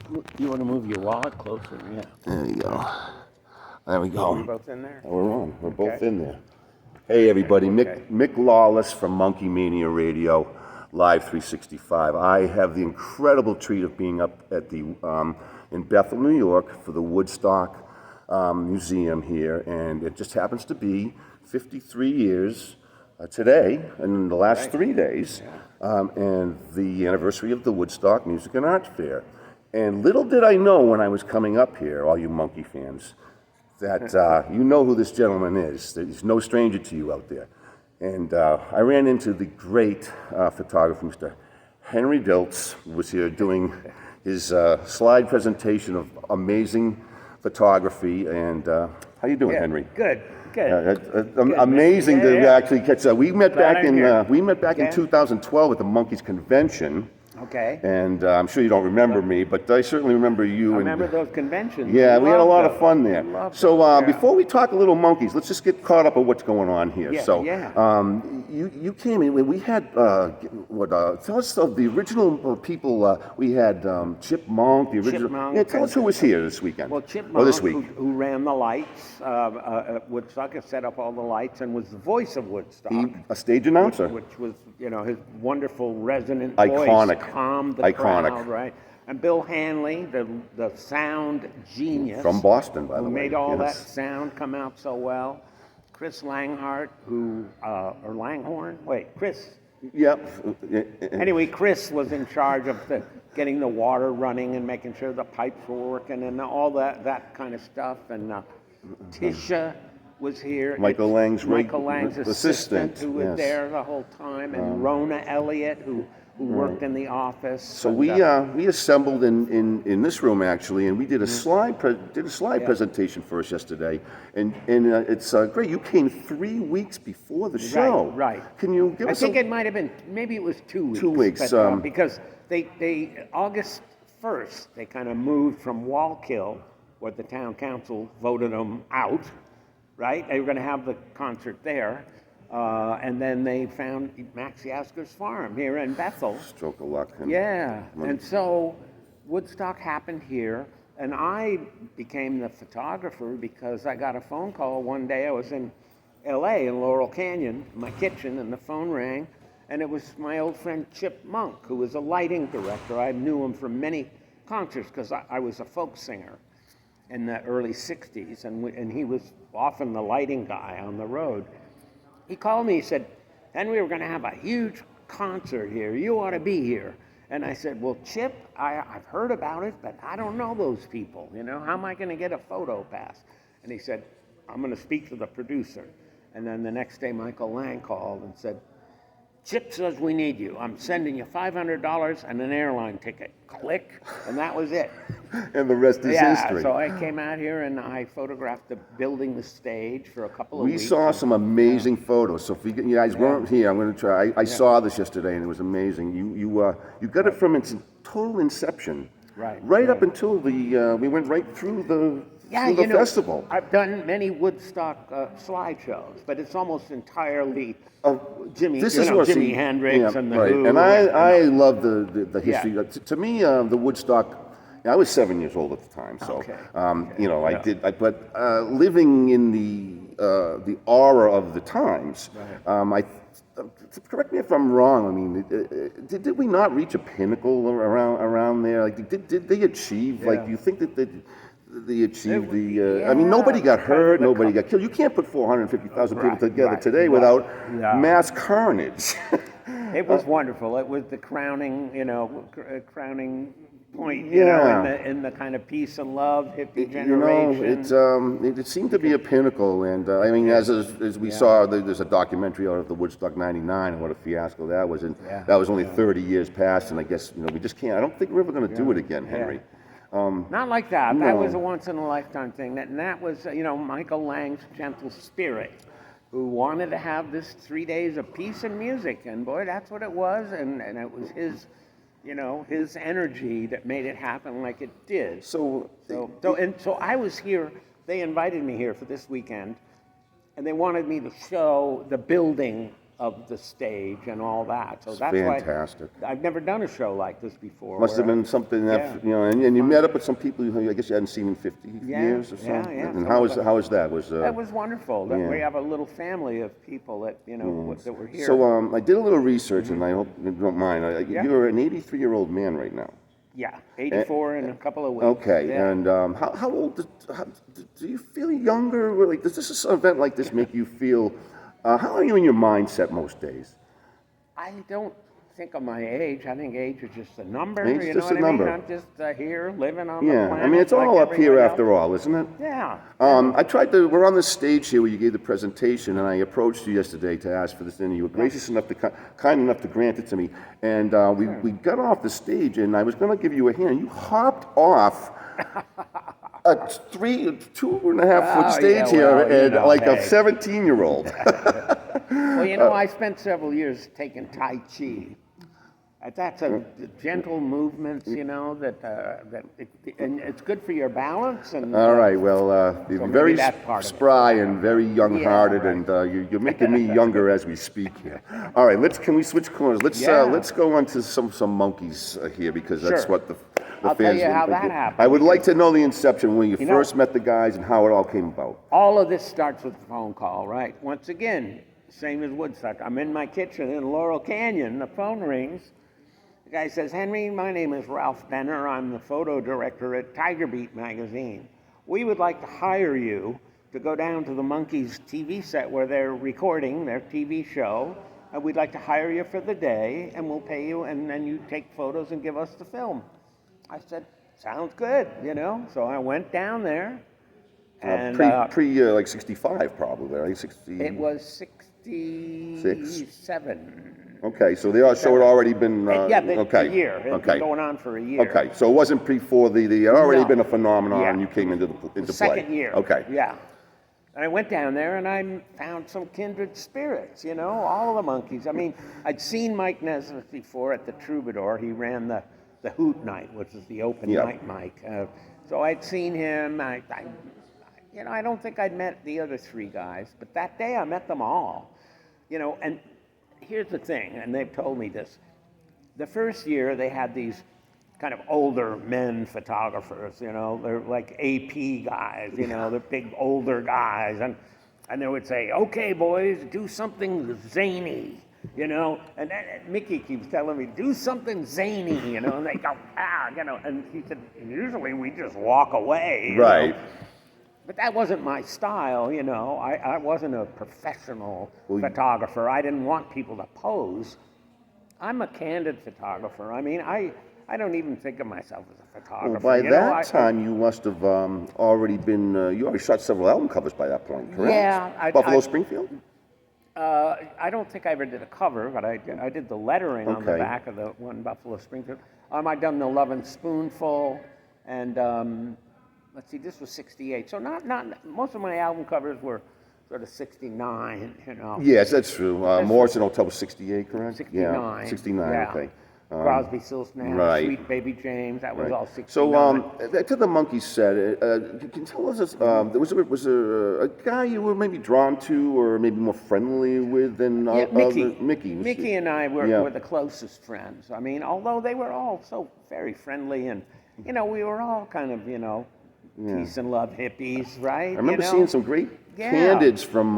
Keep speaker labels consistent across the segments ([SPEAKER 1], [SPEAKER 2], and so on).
[SPEAKER 1] You want to move your wallet closer? Yeah.
[SPEAKER 2] There you go. There we
[SPEAKER 1] Are we
[SPEAKER 2] go.
[SPEAKER 1] both in there?
[SPEAKER 2] We're on. We're both
[SPEAKER 1] Okay.
[SPEAKER 2] in there. Hey, everybody.
[SPEAKER 1] Okay.
[SPEAKER 2] Mick Lawless from Monkee Mania Radio, Live 365. I have the incredible treat of being up at the in Bethel, New York, for the Woodstock Museum here, and it just happens to be 53 years today, in the last 3 days, and the anniversary of the Woodstock Music and Arts Fair. And little did I know when I was coming up here, all you Monkee fans, that you know who this gentleman is. He's no stranger to you out there. And I ran into the great photographer, Mr. Henry Diltz, who was here doing his slide presentation of amazing photography. And how you doing, Henry?
[SPEAKER 1] Good.
[SPEAKER 2] Amazing to actually catch that. We met
[SPEAKER 1] Glad
[SPEAKER 2] back
[SPEAKER 1] I'm
[SPEAKER 2] in 2012 at the Monkees convention.
[SPEAKER 1] Okay.
[SPEAKER 2] And I'm sure you don't remember me, but I certainly remember you.
[SPEAKER 1] I remember those conventions.
[SPEAKER 2] Yeah, we had a lot of fun there. So
[SPEAKER 1] yeah.
[SPEAKER 2] before we talk a little Monkees, let's just get caught up on what's going on here.
[SPEAKER 1] Yeah,
[SPEAKER 2] So
[SPEAKER 1] yeah.
[SPEAKER 2] you came in. We had tell us of the original people. We had Chip Monk, the original.
[SPEAKER 1] Monk,
[SPEAKER 2] Yeah, tell us who was here this weekend.
[SPEAKER 1] Well, Chip
[SPEAKER 2] or
[SPEAKER 1] Monk,
[SPEAKER 2] this week.
[SPEAKER 1] who ran the lights, Woodstock, has set up all the lights and was the voice of Woodstock.
[SPEAKER 2] A stage announcer.
[SPEAKER 1] Which was, his wonderful resonant
[SPEAKER 2] Iconic.
[SPEAKER 1] voice calmed the
[SPEAKER 2] Iconic.
[SPEAKER 1] crowd, right? And Bill Hanley, the sound genius.
[SPEAKER 2] From Boston, by the way.
[SPEAKER 1] Who made all that
[SPEAKER 2] Yes.
[SPEAKER 1] sound come out so well. Chris Langhart, or Langhorn? Wait, Chris.
[SPEAKER 2] Yep.
[SPEAKER 1] Anyway, Chris was in charge of getting the water running and making sure the pipes were working and all that kind of stuff. And Tisha was here.
[SPEAKER 2] Michael Lang's
[SPEAKER 1] assistant, who was
[SPEAKER 2] yes.
[SPEAKER 1] there the whole time, and Rona Elliott, who worked in the office.
[SPEAKER 2] So we assembled in this room actually, and we did a slide presentation for us yesterday, and it's great. You came 3 weeks before the show.
[SPEAKER 1] Right.
[SPEAKER 2] Can you give us?
[SPEAKER 1] I think it might have been, maybe it was 2 weeks.
[SPEAKER 2] 2 weeks.
[SPEAKER 1] But, because they August 1st they kind of moved from Wallkill, where the town council voted them out. Right. They were going to have the concert there. And then they found Max Yasker's farm here in Bethel.
[SPEAKER 2] Stroke of luck.
[SPEAKER 1] And so Woodstock happened here, and I became the photographer because I got a phone call one day. I was in L.A. in Laurel Canyon, my kitchen, and the phone rang, and it was my old friend Chip Monk, who was a lighting director. I knew him from many concerts because I was a folk singer in the early 60s, and he was often the lighting guy on the road. He called me, he said, Henry, we're going to have a huge concert here. You ought to be here. And I said, well, Chip, I've heard about it, but I don't know those people. How am I going to get a photo pass? And he said, I'm going to speak to the producer. And then the next day, Michael Lang called and said, Chip says we need you. I'm sending you $500 and an airline ticket. Click, and that was it.
[SPEAKER 2] And the rest is history.
[SPEAKER 1] So I came out here and I photographed building the stage for a couple of weeks.
[SPEAKER 2] We saw some amazing photos. So if you guys weren't here, I'm going to try. I saw this yesterday, and it was amazing. You got it from its total inception, right up until we went right through the festival.
[SPEAKER 1] I've done many Woodstock slideshows, but it's almost entirely Jimi Hendrix and the Who.
[SPEAKER 2] And I love the history.
[SPEAKER 1] Yeah.
[SPEAKER 2] To me, the Woodstock. I was 7 years old at the time, so But living in the aura of the times, correct me if I'm wrong. I mean, did we not reach a pinnacle around there? Like, did they achieve? Like, do you think that they achieved I mean, nobody got hurt, nobody got killed. You can't put 450,000 people together today without mass carnage.
[SPEAKER 1] It was wonderful. It was the crowning point, in the kind of peace and love hippie generation.
[SPEAKER 2] It seemed to be a pinnacle, and I mean, as we saw, there's a documentary out of the Woodstock '99, and what a fiasco that was, and that was only 30 years past, and I guess we just can't. I don't think we're ever going to do it again, Henry.
[SPEAKER 1] Not like that.
[SPEAKER 2] No.
[SPEAKER 1] That was a once in a lifetime thing. And that was, Michael Lang's gentle spirit, who wanted to have this 3 days of peace and music, and boy, that's what it was, and it was his. His energy that made it happen like it did. So I was here. They invited me here for this weekend, and they wanted me to show the building of the stage and all that. So that's
[SPEAKER 2] fantastic.
[SPEAKER 1] why I've never done a show like this before.
[SPEAKER 2] Must have been something that, you know, and you met up with some people who I guess you hadn't seen in 50 years or so.
[SPEAKER 1] Yeah.
[SPEAKER 2] And how was that?
[SPEAKER 1] That was wonderful. We have a little family of people that, you know, that were here.
[SPEAKER 2] So I did a little research, and I hope you don't mind. You're an 83-year-old man right now.
[SPEAKER 1] Yeah, 84 in a couple of weeks.
[SPEAKER 2] Okay,
[SPEAKER 1] yeah.
[SPEAKER 2] and how old, do you feel younger? Like, does this event like this make you feel, how are you in your mindset most days?
[SPEAKER 1] I don't think of my age. I think age is just a number.
[SPEAKER 2] Age
[SPEAKER 1] you
[SPEAKER 2] is
[SPEAKER 1] know
[SPEAKER 2] just
[SPEAKER 1] what
[SPEAKER 2] a
[SPEAKER 1] I mean?
[SPEAKER 2] number.
[SPEAKER 1] I'm just here living on the planet.
[SPEAKER 2] I mean, it's all
[SPEAKER 1] like
[SPEAKER 2] up here
[SPEAKER 1] everyone
[SPEAKER 2] after
[SPEAKER 1] else.
[SPEAKER 2] all, isn't it?
[SPEAKER 1] Yeah.
[SPEAKER 2] We're on the stage here where you gave the presentation, and I approached you yesterday to ask for this, and you were gracious enough kind enough to grant it to me. And we got off the stage, and I was going to give you a hand. You hopped off a 2.5-foot stage here, and like a 17-year-old.
[SPEAKER 1] Well, you know, I spent several years taking Tai Chi. That's a gentle movements, you know, and it's good for your balance. And
[SPEAKER 2] all right, well, you're very spry and very young-hearted, and you're making me younger as we speak here. All right, can we switch corners? Let's go on to some Monkees here, because that's what the
[SPEAKER 1] I'll
[SPEAKER 2] fans.
[SPEAKER 1] tell you how that happened.
[SPEAKER 2] I would like to know the inception, when you first met the guys, and how it all came about.
[SPEAKER 1] All of this starts with a phone call, right? Once again, same as Woodstock. I'm in my kitchen in Laurel Canyon. The phone rings. The guy says, Henry, my name is Ralph Benner. I'm the photo director at Tiger Beat magazine. We would like to hire you to go down to the Monkees TV set where they're recording their TV show. And we'd like to hire you for the day, and we'll pay you, and then you take photos and give us the film. I said, sounds good, you know? So I went down there. And
[SPEAKER 2] like 65 probably, right? 60.
[SPEAKER 1] It was 67.
[SPEAKER 2] Okay, so the show had already been
[SPEAKER 1] a year. It had been going on for a year.
[SPEAKER 2] Okay, so it wasn't before it had already been a phenomenon, and you came into play.
[SPEAKER 1] Second year.
[SPEAKER 2] Okay.
[SPEAKER 1] Yeah. And I went down there and I found some kindred spirits, you know, all of the Monkees. I mean, I'd seen Mike Nesmith before at the Troubadour. He ran the Hoot Night, which is the open night mic. So I'd seen him. I don't think I'd met the other three guys, but that day I met them all. You know, and here's the thing, and they've told me this. The first year they had these kind of older men photographers, you know, they're like AP guys, you know, they're big older guys, and they would say, okay, boys, do something zany, you know, and Mickey keeps telling me, do something zany, you know, and they go, you know, and he said, usually we just walk away.
[SPEAKER 2] Right.
[SPEAKER 1] You know? But that wasn't my style, you know. I wasn't a professional photographer. I didn't want people to pose. I'm a candid photographer. I mean, I don't even think of myself as a photographer.
[SPEAKER 2] Well, by that time, you must have already been, you already shot several album covers by that point, correct?
[SPEAKER 1] Yeah.
[SPEAKER 2] Buffalo Springfield?
[SPEAKER 1] I don't think I ever did a cover, but I did the lettering on the back of the one Buffalo Springfield. I'd done the Love and Spoonful, and let's see, this was 68. So not most of my album covers were sort of 69, you know.
[SPEAKER 2] Yes, that's true. Morrison Hotel was 68, correct?
[SPEAKER 1] 69.
[SPEAKER 2] Yeah, 69, okay.
[SPEAKER 1] Crosby, Stills, Nash, Sweet Baby James, that was all 69.
[SPEAKER 2] So, to the Monkees set, can you tell us, was there a guy you were maybe drawn to or maybe more friendly with than
[SPEAKER 1] Mickey.
[SPEAKER 2] Mickey
[SPEAKER 1] And I were the closest friends. I mean, although they were all so very friendly, and, you know, we were all kind of, you know, peace and love hippies, right?
[SPEAKER 2] I remember seeing some great candids from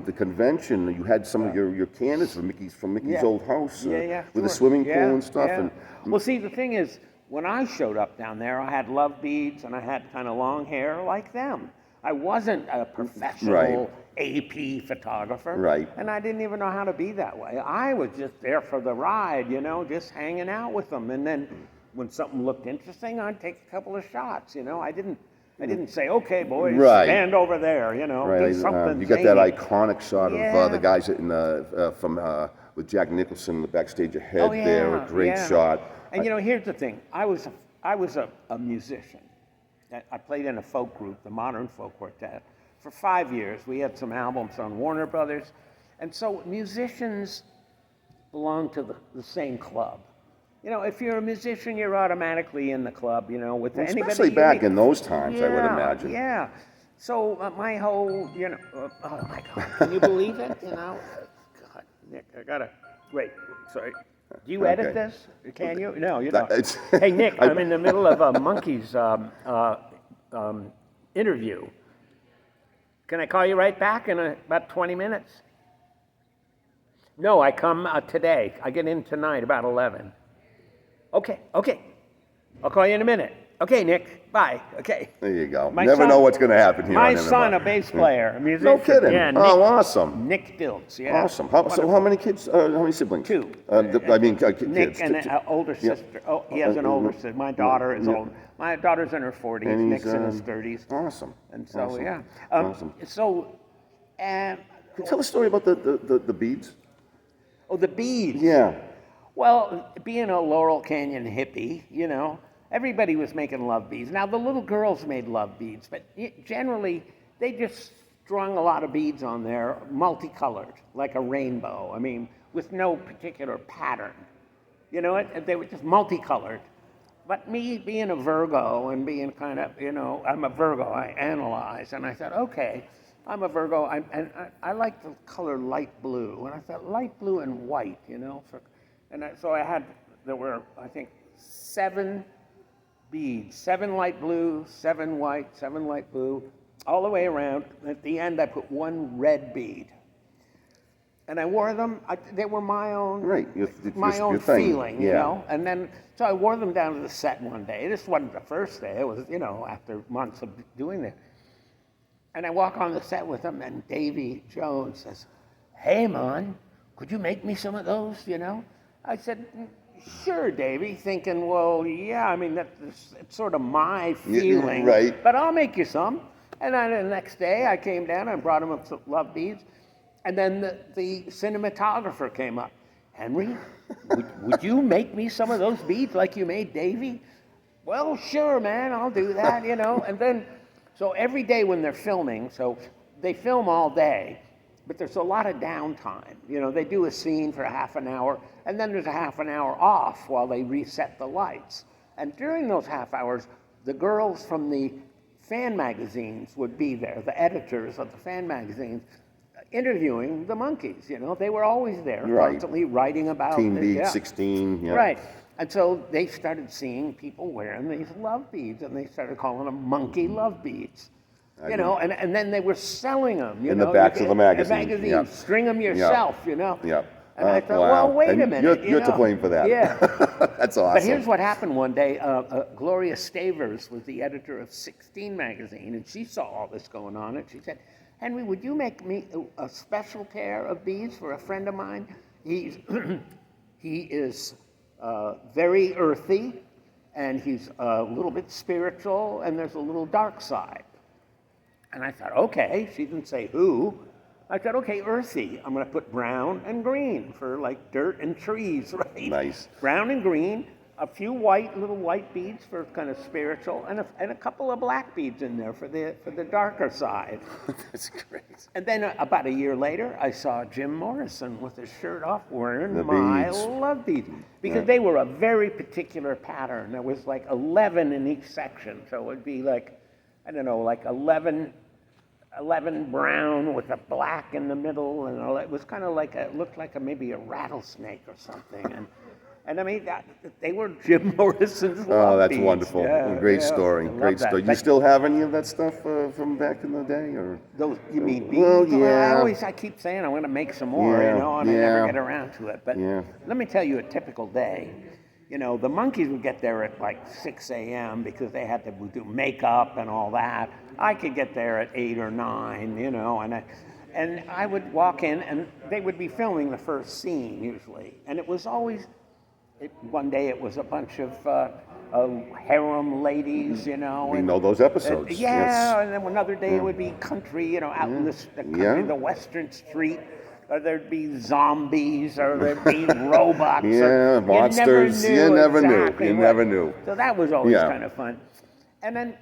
[SPEAKER 2] the convention. You had some of your candids from Mickey's old house with the swimming pool and stuff. And
[SPEAKER 1] well, see, the thing is, when I showed up down there, I had love beads and I had kind of long hair like them. I wasn't a professional AP photographer, and I didn't even know how to be that way. I was just there for the ride, you know, just hanging out with them, and then when something looked interesting, I'd take a couple of shots. You know, I didn't say, okay, boys, stand over there. You know, do something.
[SPEAKER 2] You got that iconic shot of the guys with Jack Nicholson in the backstage ahead there. A great shot.
[SPEAKER 1] And you know, here's the thing. I was a musician. I played in a folk group, the Modern Folk Quartet, for 5 years. We had some albums on Warner Brothers, and so musicians belong to the same club. You know, if you're a musician, you're automatically in the club, you know, with anybody.
[SPEAKER 2] Especially back in those times, I would imagine.
[SPEAKER 1] Yeah. So my whole, you know, oh my God, can you believe it? You know, God, Nick, I gotta wait. Sorry. Do you edit
[SPEAKER 2] Okay.
[SPEAKER 1] this? Can you? No, you
[SPEAKER 2] That-
[SPEAKER 1] don't.
[SPEAKER 2] it's-
[SPEAKER 1] Hey, Nick, I'm in the middle of a Monkee's interview. Can I call you right back in about 20 minutes? No, I come today. I get in tonight about 11. Okay. I'll call you in a minute. Okay, Nick. Bye. Okay.
[SPEAKER 2] There you go.
[SPEAKER 1] My
[SPEAKER 2] Never
[SPEAKER 1] son-
[SPEAKER 2] know what's going to happen here.
[SPEAKER 1] My
[SPEAKER 2] on
[SPEAKER 1] son,
[SPEAKER 2] NMR.
[SPEAKER 1] a bass player, a musician.
[SPEAKER 2] No kidding.
[SPEAKER 1] Yeah, Nick,
[SPEAKER 2] Oh, awesome.
[SPEAKER 1] Nick Diltz. Yeah.
[SPEAKER 2] Awesome. So how many kids? How many siblings?
[SPEAKER 1] 2.
[SPEAKER 2] Kids.
[SPEAKER 1] Nick and
[SPEAKER 2] Two.
[SPEAKER 1] an older sister. Oh, he has an older sister. My daughter is old. My daughter's in her 40s.
[SPEAKER 2] And
[SPEAKER 1] Nick's
[SPEAKER 2] he's,
[SPEAKER 1] in his 30s.
[SPEAKER 2] Awesome.
[SPEAKER 1] And so,
[SPEAKER 2] Awesome.
[SPEAKER 1] yeah.
[SPEAKER 2] Awesome.
[SPEAKER 1] So,
[SPEAKER 2] Can you tell a story about the beads?
[SPEAKER 1] the beads.
[SPEAKER 2] Yeah.
[SPEAKER 1] Well, being a Laurel Canyon hippie, everybody was making love beads. Now, the little girls made love beads, but generally, they just strung a lot of beads on there, multicolored, like a rainbow. I mean, with no particular pattern. They were just multicolored. But me being a Virgo and being kind of, I'm a Virgo, I analyze, and I thought, okay, I'm a Virgo, and I like the color light blue, and I thought light blue and white, so there were, I think, 7 beads, 7 light blue, 7 white, 7 light blue, all the way around. At the end, I put 1 red bead. And I wore them, they were my own, my own feeling, And then, so I wore them down to the set one day. This wasn't the first day, it was, after months of doing it. And I walk on the set with them, and Davy Jones says, "Hey, man, could you make me some of those, I said, "Sure, Davy," thinking, well, yeah, I mean, it's sort of my feeling.
[SPEAKER 2] Right.
[SPEAKER 1] But I'll make you some. And then the next day, I came down and brought him up some love beads. And then the cinematographer came up. "Henry, would you make me some of those beads like you made Davy?" "Well, sure, man, I'll do that, And then, so every day when they're filming, so they film all day, but there's a lot of downtime. They do a scene for half an hour, and then there's a half an hour off while they reset the lights. And during those half hours, the girls from the fan magazines would be there, the editors of the fan magazines, interviewing the Monkees. They were always there, constantly writing about
[SPEAKER 2] Teen
[SPEAKER 1] this,
[SPEAKER 2] Beat 16. Yeah.
[SPEAKER 1] Right. And so they started seeing people wearing these love beads, and they started calling them Monkee love beads. And then they were selling them.
[SPEAKER 2] In the backs of the magazine.
[SPEAKER 1] Yep. String them yourself,
[SPEAKER 2] Yep.
[SPEAKER 1] And I thought, well, wait a minute.
[SPEAKER 2] You're to blame for that.
[SPEAKER 1] Yeah.
[SPEAKER 2] That's awesome.
[SPEAKER 1] But here's what happened one day. Gloria Stavers was the editor of 16 magazine, and she saw all this going on, and she said, "Henry, would you make me a special pair of beads for a friend of mine? He is very earthy, and he's a little bit spiritual, and there's a little dark side." And I thought, okay. She didn't say who. I thought, okay, earthy. I'm going to put brown and green for like dirt and trees, right?
[SPEAKER 2] Nice.
[SPEAKER 1] Brown and green, a few little white beads for kind of spiritual, and a couple of black beads in there for the darker side.
[SPEAKER 2] That's great.
[SPEAKER 1] And then about a year later, I saw Jim Morrison with his shirt off wearing
[SPEAKER 2] The
[SPEAKER 1] my
[SPEAKER 2] beads.
[SPEAKER 1] love beads. Because they were a very particular pattern. There was like 11 in each section. So it would be like, I don't know, like 11 brown with a black in the middle. And it was kind of like, it looked like maybe a rattlesnake or something. And I mean, they were Jim Morrison's love
[SPEAKER 2] Oh, that's
[SPEAKER 1] beads.
[SPEAKER 2] wonderful.
[SPEAKER 1] Yeah,
[SPEAKER 2] Great
[SPEAKER 1] yeah,
[SPEAKER 2] story.
[SPEAKER 1] I love
[SPEAKER 2] Great
[SPEAKER 1] that.
[SPEAKER 2] story. You
[SPEAKER 1] But
[SPEAKER 2] still have any of that stuff from back in the day, or?
[SPEAKER 1] those, you mean beads?
[SPEAKER 2] Well, yeah.
[SPEAKER 1] I keep saying I'm going to make some more,
[SPEAKER 2] Yeah,
[SPEAKER 1] and I never
[SPEAKER 2] yeah.
[SPEAKER 1] get around to it. But
[SPEAKER 2] Yeah.
[SPEAKER 1] let me tell you a typical day. The Monkees would get there at like 6 a.m. because they had to do makeup and all that. I could get there at 8 or 9, and I would walk in, and they would be filming the first scene usually, and it was always. One day it was a bunch of harem ladies,
[SPEAKER 2] We
[SPEAKER 1] and
[SPEAKER 2] know those episodes.
[SPEAKER 1] yeah,
[SPEAKER 2] Yes.
[SPEAKER 1] and then another day it would be country, out in the country, the Western street, or there'd be zombies, or there'd be robots.
[SPEAKER 2] Yeah, monsters. You never knew.
[SPEAKER 1] So that was always
[SPEAKER 2] Yeah.
[SPEAKER 1] kind of fun. And then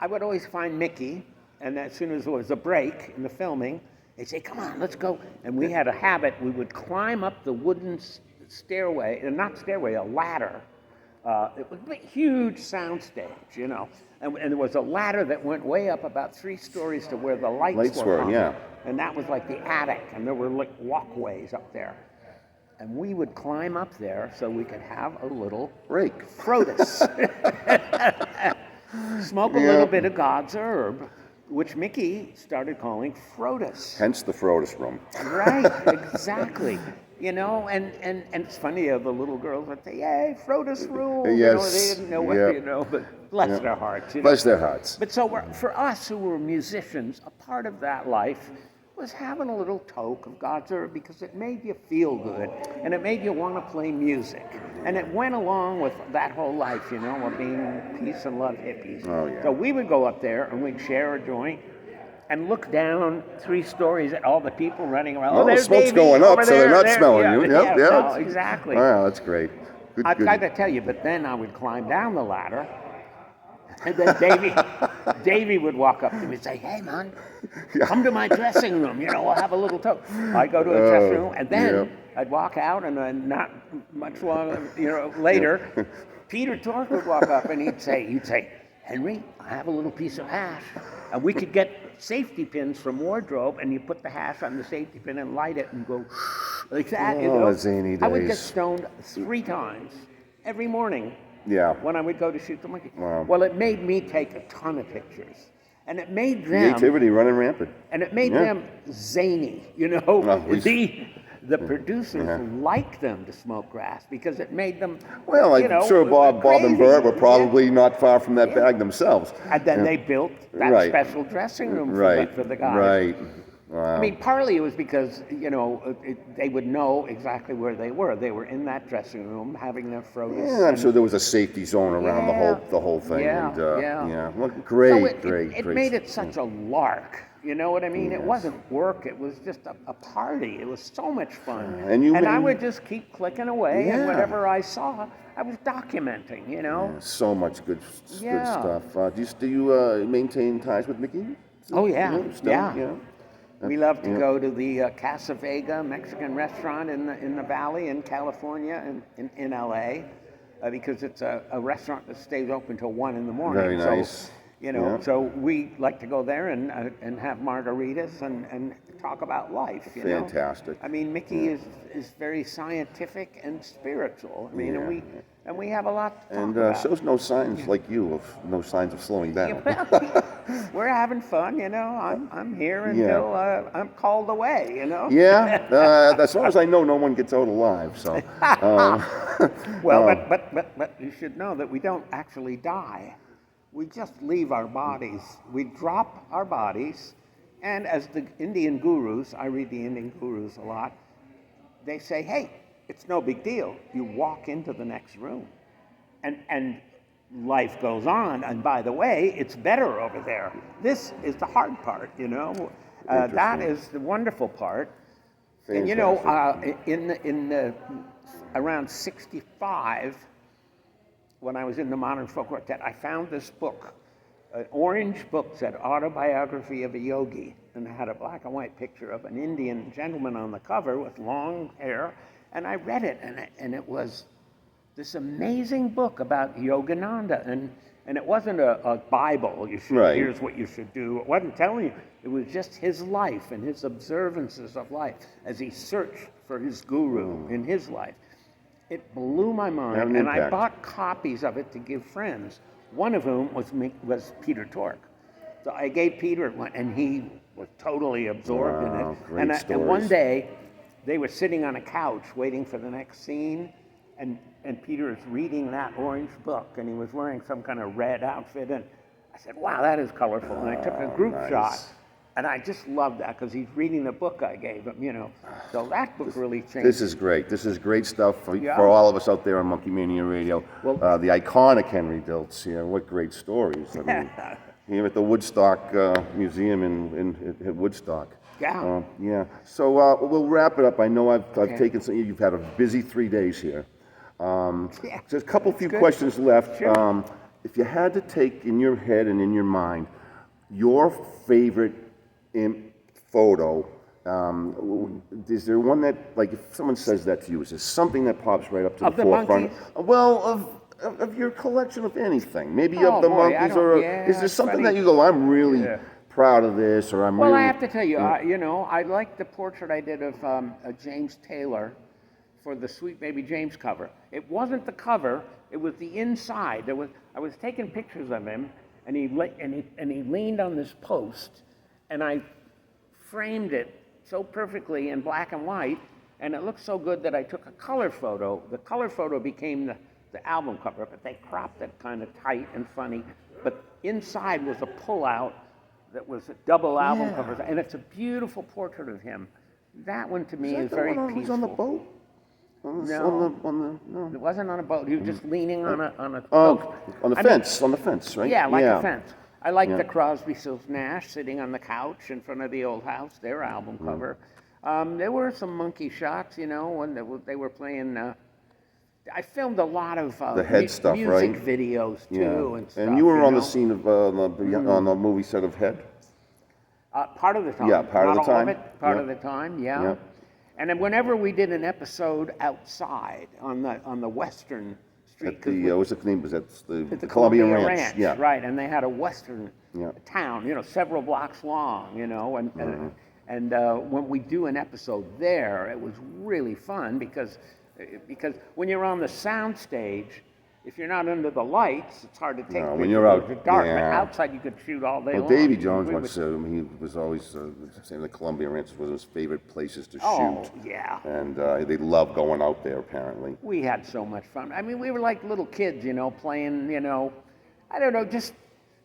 [SPEAKER 1] I would always find Mickey, and as soon as there was a break in the filming, they'd say, "Come on, let's go." And we had a habit, we would climb up the wooden stairway, a ladder It was a huge soundstage, you know. And there was a ladder that went way up about 3 stories to where the lights were hung.
[SPEAKER 2] Yeah.
[SPEAKER 1] And that was like the attic, and there were like walkways up there. And we would climb up there so we could have a little
[SPEAKER 2] Break.
[SPEAKER 1] Frodis. Smoke a little bit of God's herb, which Mickey started calling Frodis.
[SPEAKER 2] Hence the Frodis Room.
[SPEAKER 1] Right, exactly. You know, and it's funny, the little girls would say, "Yay, Frodis Room."
[SPEAKER 2] Yes.
[SPEAKER 1] You know, they didn't know what, you know, but bless their hearts. You know?
[SPEAKER 2] Bless their hearts.
[SPEAKER 1] But so for us who were musicians, a part of that life was having a little toke of God's herb because it made you feel good and it made you want to play music. And it went along with that whole life, you know, of being peace and love hippies.
[SPEAKER 2] Oh, yeah.
[SPEAKER 1] So we would go up there and we'd share a joint and look down 3 stories at all the people running around.
[SPEAKER 2] Oh,
[SPEAKER 1] there's
[SPEAKER 2] smoke's
[SPEAKER 1] Davey
[SPEAKER 2] going up,
[SPEAKER 1] over
[SPEAKER 2] so they're not
[SPEAKER 1] there.
[SPEAKER 2] smelling
[SPEAKER 1] Yeah,
[SPEAKER 2] you.
[SPEAKER 1] yeah,
[SPEAKER 2] Yep.
[SPEAKER 1] no, exactly.
[SPEAKER 2] Wow, that's great. Good,
[SPEAKER 1] I've
[SPEAKER 2] good.
[SPEAKER 1] got to tell you, but then I would climb down the ladder, and then Davey would walk up to me and say, "Hey, man, come to my dressing room. You know, we'll have a little talk." I'd go to the dressing room, and then I'd walk out, and then not much longer, you know, later, Peter Tork would walk up, and he'd say, "Henry, I have a little piece of hash," and we could get safety pins from wardrobe, and you put the hash on the safety pin and light it and go like that. You know,
[SPEAKER 2] zany
[SPEAKER 1] I would get
[SPEAKER 2] days.
[SPEAKER 1] stoned 3 times every morning.
[SPEAKER 2] Yeah.
[SPEAKER 1] When I would go to shoot the monkey.
[SPEAKER 2] Wow.
[SPEAKER 1] Well, it made me take a ton of pictures. And it made them,
[SPEAKER 2] Creativity running rampant.
[SPEAKER 1] and it made them zany, you know. The producers liked them to smoke grass because it made them,
[SPEAKER 2] Well,
[SPEAKER 1] you
[SPEAKER 2] I'm
[SPEAKER 1] know,
[SPEAKER 2] sure Bob and
[SPEAKER 1] crazy.
[SPEAKER 2] Bert were probably not far from that bag themselves.
[SPEAKER 1] And then they built that
[SPEAKER 2] Right.
[SPEAKER 1] special dressing room for the guys.
[SPEAKER 2] Right. Wow.
[SPEAKER 1] I mean, partly it was because, you know, they would know exactly where they were. They were in that dressing room having their Frodis.
[SPEAKER 2] Yeah, I'm sure there was a safety zone around the whole thing.
[SPEAKER 1] Yeah,
[SPEAKER 2] and,
[SPEAKER 1] yeah.
[SPEAKER 2] Well,
[SPEAKER 1] So
[SPEAKER 2] great.
[SPEAKER 1] it made it such a lark. You know what I mean? It wasn't work. It was just a party. It was so much fun.
[SPEAKER 2] And
[SPEAKER 1] I would just keep clicking away, and
[SPEAKER 2] Yeah.
[SPEAKER 1] whatever I saw, I was documenting. You know?
[SPEAKER 2] So much good
[SPEAKER 1] Yeah.
[SPEAKER 2] stuff. Do you maintain ties with Mickey?
[SPEAKER 1] Oh yeah,
[SPEAKER 2] Still?
[SPEAKER 1] yeah. We love to go to the Casa Vega Mexican restaurant in the Valley in California and in LA because it's a restaurant that stays open till 1 in the morning.
[SPEAKER 2] Very nice.
[SPEAKER 1] So, you know, so we like to go there and have margaritas and talk about life. You know?
[SPEAKER 2] Fantastic.
[SPEAKER 1] I mean, Mickey is very scientific and spiritual. I mean, and we have a lot to talk about.
[SPEAKER 2] Shows no signs like you of no signs of slowing down.
[SPEAKER 1] Well, we're having fun, you know. I'm here until I'm called away, you know.
[SPEAKER 2] Yeah, as far as I know, no one gets out alive. So,
[SPEAKER 1] Well, but you should know that we don't actually die. We just leave our bodies. We drop our bodies, and as the Indian gurus, I read the Indian gurus a lot. They say, "Hey, it's no big deal. You walk into the next room, and life goes on. And by the way, it's better over there. This is the hard part, you know. That is the wonderful part.
[SPEAKER 2] Fantastic.
[SPEAKER 1] And you know, in around 65, when I was in the Modern Folk Quartet, I found this book, an orange book, said Autobiography of a Yogi, and it had a black and white picture of an Indian gentleman on the cover with long hair. And I read it, and it was this amazing book about Yogananda, and it wasn't a Bible. Here's what you should do. It wasn't telling you. It was just his life and his observances of life as he searched for his guru in his life. It blew my mind, and I bought copies of it to give friends. One of whom was Peter Tork. So I gave Peter one, and he was totally absorbed in it.
[SPEAKER 2] Great
[SPEAKER 1] And one day, they were sitting on a couch waiting for the next scene, and Peter is reading that orange book, and he was wearing some kind of red outfit, and I said, "Wow, that is colorful." And I took a group shot, and I just loved that because he's reading the book I gave him, you know. So that book really changed.
[SPEAKER 2] This is great. This is great stuff for all of us out there on Monkee Mania Radio.
[SPEAKER 1] Well,
[SPEAKER 2] the iconic Henry Diltz here. What great stories. I mean, here at the Woodstock Museum in Woodstock.
[SPEAKER 1] Yeah.
[SPEAKER 2] Yeah. So we'll wrap it up. I know I've taken some. You've had a busy 3 days here. Just a few questions left.
[SPEAKER 1] Sure.
[SPEAKER 2] If you had to take in your head and in your mind your favorite photo, is there one that, like, if someone says that to you, is there something that pops right up to the forefront?
[SPEAKER 1] Monkees?
[SPEAKER 2] Well, of your collection of anything? Maybe
[SPEAKER 1] Oh,
[SPEAKER 2] of the
[SPEAKER 1] boy, I
[SPEAKER 2] Monkees,
[SPEAKER 1] don't-
[SPEAKER 2] or
[SPEAKER 1] yeah,
[SPEAKER 2] is there
[SPEAKER 1] it's
[SPEAKER 2] something
[SPEAKER 1] funny.
[SPEAKER 2] that you go, I'm really
[SPEAKER 1] Yeah.
[SPEAKER 2] proud of this, or I'm
[SPEAKER 1] Well,
[SPEAKER 2] really...
[SPEAKER 1] I have to tell you, you know, I like the portrait I did of James Taylor for the Sweet Baby James cover. It wasn't the cover; it was the inside. I was taking pictures of him, and he leaned on this post, and I framed it so perfectly in black and white, and it looked so good that I took a color photo. The color photo became the album cover, but they cropped it kind of tight and funny. But inside was a pullout that was a double album cover, and it's a beautiful portrait of him. That one to me is very peaceful.
[SPEAKER 2] Who's on the boat?
[SPEAKER 1] No. It wasn't on a boat. He was just leaning on a
[SPEAKER 2] Oh,
[SPEAKER 1] post.
[SPEAKER 2] on the
[SPEAKER 1] I
[SPEAKER 2] fence, on the fence, right?
[SPEAKER 1] Yeah, like a fence. I like the Crosby, Stills, Nash sitting on the couch in front of the old house, their album cover. There were some Monkee shots, you know, when they were playing. I filmed a lot of
[SPEAKER 2] The Head stuff,
[SPEAKER 1] music
[SPEAKER 2] right?
[SPEAKER 1] videos too, and stuff.
[SPEAKER 2] And you were on
[SPEAKER 1] know?
[SPEAKER 2] the scene of on the movie set of Head.
[SPEAKER 1] Part of the time.
[SPEAKER 2] Yeah, part of
[SPEAKER 1] Not
[SPEAKER 2] the
[SPEAKER 1] all
[SPEAKER 2] time.
[SPEAKER 1] of it. Part
[SPEAKER 2] Yeah.
[SPEAKER 1] of the time, yeah.
[SPEAKER 2] Yeah.
[SPEAKER 1] And then whenever we did an episode outside on the Western Street,
[SPEAKER 2] At
[SPEAKER 1] 'cause
[SPEAKER 2] the
[SPEAKER 1] we-
[SPEAKER 2] what's the name? Was that
[SPEAKER 1] at
[SPEAKER 2] the Columbia Ranch? Yeah.
[SPEAKER 1] right? And they had a Western
[SPEAKER 2] Yeah.
[SPEAKER 1] town, you know, several blocks long, you know,
[SPEAKER 2] Mm-hmm.
[SPEAKER 1] and when we do an episode there, it was really fun because when you're on the sound stage, if you're not under the lights, it's hard to take
[SPEAKER 2] No,
[SPEAKER 1] pictures.
[SPEAKER 2] when you're out,
[SPEAKER 1] It's dark, but
[SPEAKER 2] yeah.
[SPEAKER 1] outside you could shoot all day
[SPEAKER 2] Well,
[SPEAKER 1] long.
[SPEAKER 2] Davy Jones
[SPEAKER 1] We
[SPEAKER 2] once
[SPEAKER 1] would-
[SPEAKER 2] said he was always saying the Columbia Ranch was one of his favorite places to
[SPEAKER 1] Oh,
[SPEAKER 2] shoot.
[SPEAKER 1] yeah.
[SPEAKER 2] And they love going out there, apparently.
[SPEAKER 1] We had so much fun. I mean, we were like little kids, you know, playing, you know, I don't know, just,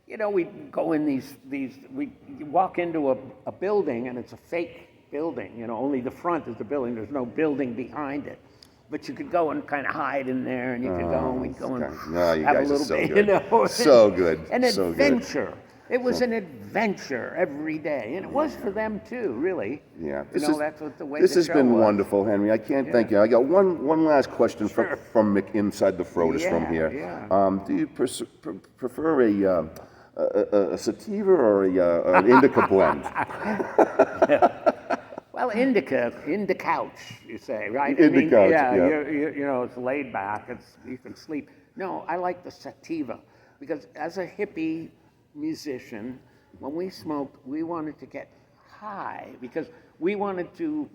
[SPEAKER 1] you know, we'd go in you walk into a building and it's a fake building, you know, only the front is the building, there's no building behind it. But you could go and kind of hide in there, and you could go and we'd go and
[SPEAKER 2] No, you
[SPEAKER 1] have
[SPEAKER 2] guys
[SPEAKER 1] a
[SPEAKER 2] are
[SPEAKER 1] little
[SPEAKER 2] so
[SPEAKER 1] bit,
[SPEAKER 2] good.
[SPEAKER 1] you know.
[SPEAKER 2] So good.
[SPEAKER 1] An
[SPEAKER 2] So good.
[SPEAKER 1] adventure. It was an adventure every day, and it was for them too, really.
[SPEAKER 2] Yeah,
[SPEAKER 1] You know, that's what the way
[SPEAKER 2] this
[SPEAKER 1] the
[SPEAKER 2] has
[SPEAKER 1] show
[SPEAKER 2] been
[SPEAKER 1] was.
[SPEAKER 2] wonderful, Henry. I can't thank you. I got one last question
[SPEAKER 1] Sure.
[SPEAKER 2] from Mick inside the Frodis Room
[SPEAKER 1] Yeah,
[SPEAKER 2] here.
[SPEAKER 1] yeah.
[SPEAKER 2] Do you prefer a sativa or an indica blend?
[SPEAKER 1] Well, couch, you say, right?
[SPEAKER 2] Couch,
[SPEAKER 1] yeah.
[SPEAKER 2] yeah.
[SPEAKER 1] You know, it's laid back. You can sleep. No, I like the sativa because as a hippie musician, when we smoked, we wanted to get high because we wanted to,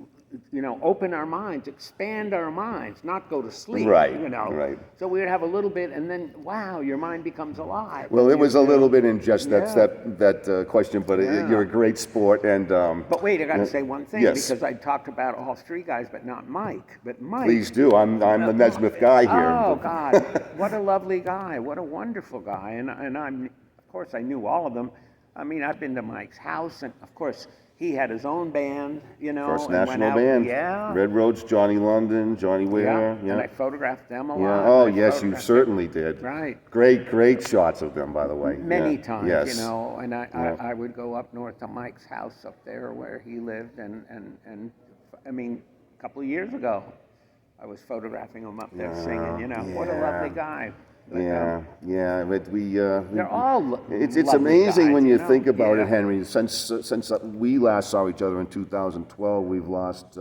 [SPEAKER 1] you know, open our minds, expand our minds, not go to sleep.
[SPEAKER 2] Right,
[SPEAKER 1] You know.
[SPEAKER 2] right.
[SPEAKER 1] So we would have a little bit, and then wow, your mind becomes alive.
[SPEAKER 2] Well, it was a little bit in just
[SPEAKER 1] Yeah.
[SPEAKER 2] that question, but you're a great sport, and
[SPEAKER 1] But wait, I got to say one thing
[SPEAKER 2] Yes.
[SPEAKER 1] because I talked about all three guys, but not Mike. But Mike.
[SPEAKER 2] please do. I'm the Nesmith guy here.
[SPEAKER 1] Oh God, what a lovely guy! What a wonderful guy! And I'm, of course, I knew all of them. I mean, I've been to Mike's house, and of course, he had his own band. You know,
[SPEAKER 2] First
[SPEAKER 1] and went
[SPEAKER 2] National
[SPEAKER 1] out-
[SPEAKER 2] Band.
[SPEAKER 1] Yeah.
[SPEAKER 2] Red Roads, Johnny London, Johnny Ware.
[SPEAKER 1] And I photographed them a lot.
[SPEAKER 2] Yeah. Oh,
[SPEAKER 1] I
[SPEAKER 2] yes, you
[SPEAKER 1] photographed
[SPEAKER 2] certainly did.
[SPEAKER 1] Right.
[SPEAKER 2] Great shots of them, by the way.
[SPEAKER 1] many
[SPEAKER 2] Yeah.
[SPEAKER 1] times,
[SPEAKER 2] Yes.
[SPEAKER 1] you know, and
[SPEAKER 2] Yeah.
[SPEAKER 1] I would go up north to Mike's house up there where he lived, and I mean, a couple of years ago, I was photographing him up there singing, you know, what a lovely guy. But,
[SPEAKER 2] Yeah. But
[SPEAKER 1] they're all
[SPEAKER 2] It's
[SPEAKER 1] lovely
[SPEAKER 2] amazing
[SPEAKER 1] guys,
[SPEAKER 2] when you
[SPEAKER 1] know?
[SPEAKER 2] think about
[SPEAKER 1] Yeah.
[SPEAKER 2] it, Henry. Since we last saw each other in 2012, we've lost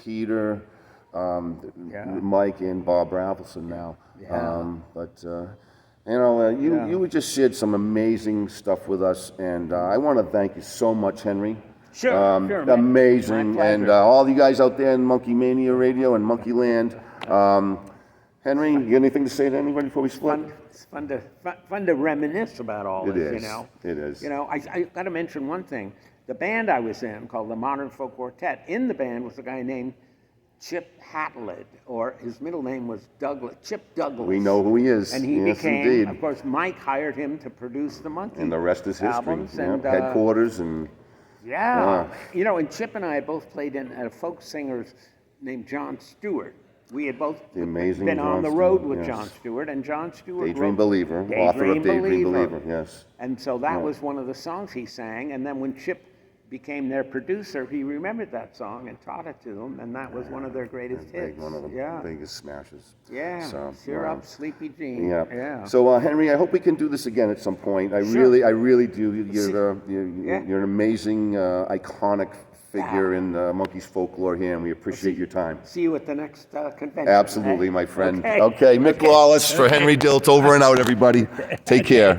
[SPEAKER 2] Peter, Mike, and Bob Rafelson now.
[SPEAKER 1] Yeah.
[SPEAKER 2] But you just shared some amazing stuff with us, and I want to thank you so much, Henry.
[SPEAKER 1] Sure, sure, man.
[SPEAKER 2] Amazing,
[SPEAKER 1] My
[SPEAKER 2] and
[SPEAKER 1] pleasure.
[SPEAKER 2] all you guys out there in Monkey Mania Radio and Monkey Land. Henry, you got anything to say to anybody before we split?
[SPEAKER 1] It's fun to reminisce about all
[SPEAKER 2] It
[SPEAKER 1] this,
[SPEAKER 2] is.
[SPEAKER 1] you know.
[SPEAKER 2] It is.
[SPEAKER 1] You know, I got to mention one thing. The band I was in, called the Modern Folk Quartet, in the band was a guy named Chip Hatlett, or his middle name was Chip Douglas.
[SPEAKER 2] We know who he is.
[SPEAKER 1] And he
[SPEAKER 2] Yes,
[SPEAKER 1] became,
[SPEAKER 2] indeed.
[SPEAKER 1] of course, Mike hired him to produce the Monkee
[SPEAKER 2] And the rest is history.
[SPEAKER 1] albums.
[SPEAKER 2] Yep,
[SPEAKER 1] And,
[SPEAKER 2] headquarters and
[SPEAKER 1] yeah. You know, and Chip and I both played in a folk singer named John Stewart. We had both
[SPEAKER 2] The amazing
[SPEAKER 1] been on
[SPEAKER 2] John
[SPEAKER 1] the road
[SPEAKER 2] Stewart,
[SPEAKER 1] with
[SPEAKER 2] yes.
[SPEAKER 1] John Stewart, and John Stewart
[SPEAKER 2] Daydream
[SPEAKER 1] wrote
[SPEAKER 2] Believer, author of Daydream Believer, yes.
[SPEAKER 1] And so that was one of the songs he sang, and then when Chip became their producer, he remembered that song and taught it to them, and that was one of their greatest hits.
[SPEAKER 2] One of the
[SPEAKER 1] yeah.
[SPEAKER 2] biggest smashes.
[SPEAKER 1] Yeah,
[SPEAKER 2] So,
[SPEAKER 1] cheer up, Sleepy Jean.
[SPEAKER 2] Yeah.
[SPEAKER 1] Yeah.
[SPEAKER 2] So Henry, I hope we can do this again at some point. I
[SPEAKER 1] Sure.
[SPEAKER 2] really do. You're an amazing, iconic figure in Monkee's folklore here, and we appreciate your time.
[SPEAKER 1] See you at the next convention.
[SPEAKER 2] Absolutely,
[SPEAKER 1] okay?
[SPEAKER 2] my friend.
[SPEAKER 1] Okay.
[SPEAKER 2] Okay, Mick Lawless for Henry Diltz, over and out, everybody. Take care.